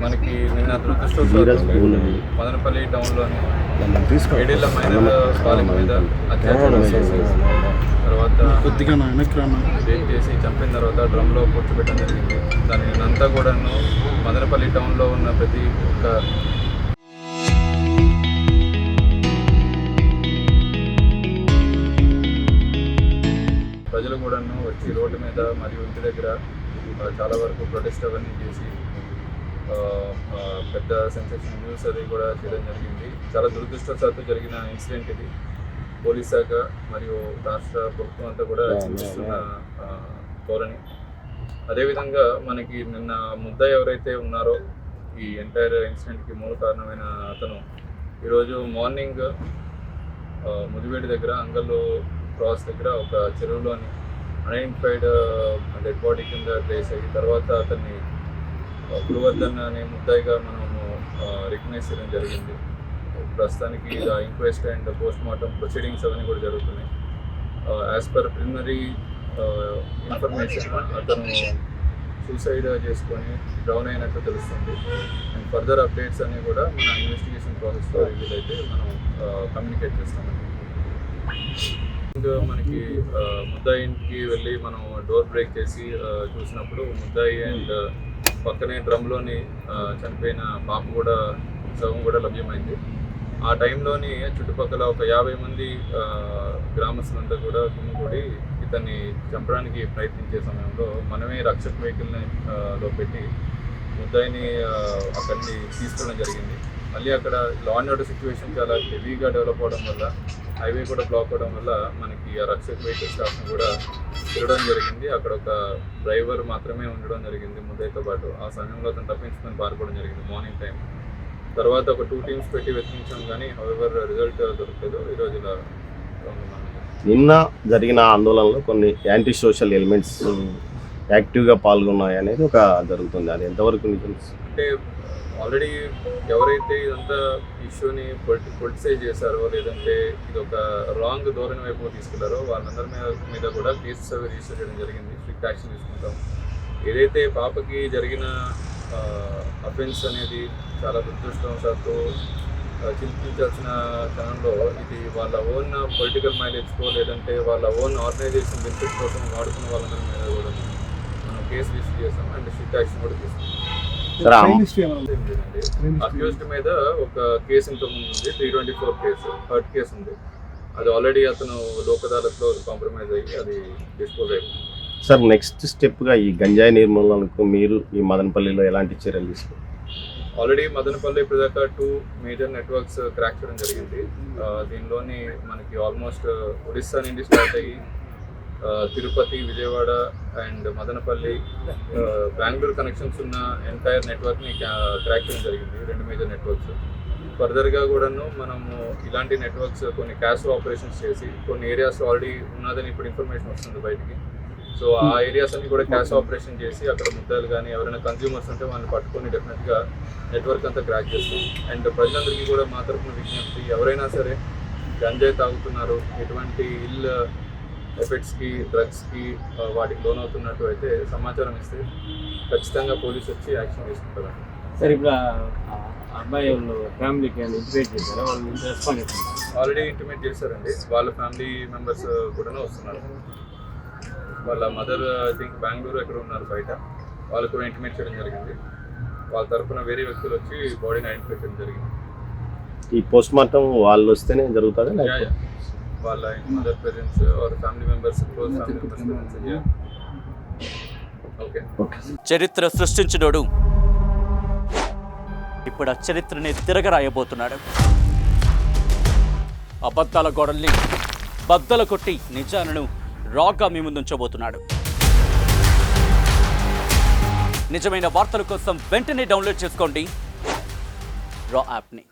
మనకి నిన్న దురదృష్టవశాత్తు మదనపల్లి టౌన్లోని ఏడేళ్ల మైనర్ బాలిక మీద అత్యాచారం చేసి తర్వాత రేప్ చేసి చంపిన తర్వాత డ్రమ్లో కూర్చోబెట్టడం జరిగింది. దాని నిన్నంతా కూడాను మదనపల్లి టౌన్లో ఉన్న ప్రతి ఒక్క ప్రజలు కూడాను వచ్చి రోడ్డు మీద మరియు ఇంటి దగ్గర చాలా వరకు ప్రొటెస్ట్ అవన్నీ చేసి పెద్ద సెన్సేషన్ న్యూస్ అది కూడా చేయడం జరిగింది. చాలా దురదృష్టవశాత్తు జరిగిన ఇన్సిడెంట్ ఇది. పోలీస్ శాఖ మరియు రాష్ట్ర ప్రభుత్వం అంతా కూడా చింతిస్తున్న ధోరణి. అదేవిధంగా మనకి నిన్న ముద్దాయి ఎవరైతే ఉన్నారో ఈ ఎంటైర్ ఇన్సిడెంట్కి మూల కారణమైన అతను ఈరోజు మార్నింగ్ ముదివేడి దగ్గర అంగల్లో క్రాస్ దగ్గర ఒక చెరువులోని అన్ఐడెంటిఫైడ్ డెడ్ బాడీ కింద ప్లేస్ అయ్యి తర్వాత అతన్ని గురువర్ధన్ అనే ముద్దాయిగా మనము రికగ్నైజ్ చేయడం జరిగింది. ప్రస్తుతానికి inquest and post mortem proceedings అవన్నీ కూడా జరుగుతున్నాయి. యాజ్ పర్ ప్రిలిమినరీ ఇన్ఫర్మేషన్ అతను సూసైడ్ చేసుకొని డౌన్ అయినట్టు తెలుస్తుంది. అండ్ ఫర్దర్ అప్డేట్స్ అన్నీ కూడా మన ఇన్వెస్టిగేషన్ ప్రాసెస్లో రివీల్ అయితే మనం కమ్యూనికేట్ చేస్తామండి. మనకి ముద్దాయికి వెళ్ళి మనం డోర్ బ్రేక్ చేసి చూసినప్పుడు ముద్దాయి అండ్ పక్కనే డ్రమ్లోని చనిపోయిన పాప కూడా సగం కూడా లభ్యమైంది. ఆ టైంలోని చుట్టుపక్కల ఒక 50 మంది గ్రామస్తులంతా కూడా గుమ్మికూడి ఇతన్ని చంపడానికి ప్రయత్నించే సమయంలో మనమే రక్షక్ వెహికల్ని లో పెట్టి ముద్దాయిని అక్కడిని తీసుకోవడం జరిగింది. మళ్ళీ అక్కడ లా అండ్ ఆర్డర్ సిచ్యువేషన్ చాలా హెవీగా డెవలప్ అవడం వల్ల హైవే కూడా బ్లాక్ అవడం వల్ల మనకి ఆ రక్షక్ వెహికల్ స్టాఫ్ని కూడా తిరగడం జరిగింది. అక్కడ ఒక డ్రైవర్ మాత్రమే ఉండడం జరిగింది ముద్దాయితో పాటు. ఆ సమయంలో అతను తప్పించుకొని పారిపోవడం జరిగింది మార్నింగ్ టైం. తర్వాత ఒక 2 టీమ్స్ పెట్టి వెతికించాం కానీ హౌవెవర్ రిజల్ట్ దొరకలేదు. ఈరోజు ఇలా నిన్న జరిగిన ఆందోళనలో కొన్ని యాంటీ సోషల్ ఎలిమెంట్స్ యాక్టివ్గా పాల్గొన్నాయి అనేది ఒక జరుగుతుంది. అది ఎంతవరకు నిజం? అంటే ఆల్రెడీ ఎవరైతే ఇదంతా ఇష్యూని పొలిటిసైజ్ చేశారో లేదంటే ఇది ఒక రాంగ్ ధోరణి వైపు తీసుకెళ్లారో వాళ్ళందరి మీద కూడా కేసెస్ అవి రిజిస్టర్ చేయడం జరిగింది. స్ట్రిక్ట్ యాక్షన్ తీసుకుంటాం. ఏదైతే పాపకి జరిగిన అఫెన్స్ అనేది చాలా దురదృష్టవశాత్తు చింతించాల్సిన క్షణంలో ఇది వాళ్ళ ఓన్ పొలిటికల్ మైలేజ్కో లేదంటే వాళ్ళ ఓన్ ఆర్గనైజేషన్ బెనిఫిట్ కోసం వాడుకున్న వాళ్ళందరి మీద కూడా మనం కేసు రిజిస్టర్ చేస్తాం అండ్ స్ట్రిక్ట్ యాక్షన్ కూడా తీసుకుంటాం. అక్యూజ్డ్ మీద ఒక కేసు ఇంతకుముందు ఉంది, 324 కేసు హర్ట్ కేసు ఉంది. అది ఆల్రెడీ అతను లోక్ అదాలత్లో కాంప్రమైజ్ అయ్యి అది డిస్పోజ్ అయిపోయింది. సార్ నెక్స్ట్ స్టెప్గా ఈ గంజాయి నిర్మూలనకు మీరు ఈ మదనపల్లిలో ఎలాంటి చర్యలు తీసుకుంటారు? ఆల్రెడీ మదనపల్లి ఇప్పటిదాకా 2 మేజర్ నెట్వర్క్స్ క్రాక్ చేయడం జరిగింది. దీనిలోని మనకి ఆల్మోస్ట్ ఒడిస్సా నుండి స్టార్ట్ అయ్యి తిరుపతి, విజయవాడ అండ్ మదనపల్లి, బెంగళూరు కనెక్షన్స్ ఉన్న ఎంటైర్ నెట్వర్క్ని క్రాక్ చేయడం జరిగింది. 2 మేజర్ నెట్వర్క్స్. ఫర్దర్గా కూడాను మనము ఇలాంటి నెట్వర్క్స్ కొన్ని క్యాష్ ఆపరేషన్స్ చేసి కొన్ని ఏరియాస్లో ఆల్రెడీ ఉన్నదని ఇప్పుడు ఇన్ఫర్మేషన్ వస్తుంది బయటికి. సో ఆ ఏరియాస్ అన్ని కూడా క్యాష్ ఆపరేషన్ చేసి అక్కడ ముద్దాలు కానీ ఎవరైనా కన్జ్యూమర్స్ ఉంటే వాళ్ళని పట్టుకొని డెఫినెట్గా నెట్వర్క్ అంతా క్రాక్ చేస్తాం. అండ్ ప్రజలందరికీ కూడా మా తరఫున విజ్ఞప్తి, ఎవరైనా సరే గంజాయి తాగుతున్నారు, ఎటువంటి ఇల్ ఎఫెక్ట్స్కి డ్రగ్స్కి వాటికి లోన్ అవుతున్నట్టు అయితే సమాచారం ఇస్తే ఖచ్చితంగా పోలీసు వచ్చి యాక్షన్ తీసుకుంటారు. సార్ ఇప్పుడు అబ్బాయి వాళ్ళు ఫ్యామిలీకి ఇంటిమేట్ చేశారా? వాళ్ళు రెస్పాండ్ ఆల్రెడీ ఇంటిమేట్ చేశారండి. వాళ్ళ ఫ్యామిలీ మెంబర్స్ కూడా వస్తున్నారు. వాళ్ళ మదర్ ఐ థింక్ బెంగళూరు ఎక్కడ ఉన్నారు బయట, వాళ్ళు కూడా ఇంటిమేట్ చేయడం జరిగింది. వాళ్ళ తరఫున వేరే వ్యక్తులు వచ్చి బాడీని ఐడెంటిఫై చేయడం జరిగింది. ఈ పోస్ట్ మార్టం వాళ్ళు వస్తేనే జరుగుతుంది? వాళ్ళ mother parents or family members, close family members. Okay. చరిత్ర సృష్టించినోడు ఇప్పుడు ఆ చరిత్రని తిరగరాయబోతున్నాడు. అబద్ధాల గోడల్ని బద్దలు కొట్టి నిజాలను రాగా మీ ముందుంచబోతున్నాడు. నిజమైన వార్తల కోసం వెంటనే డౌన్లోడ్ చేసుకోండి రా యాప్ని.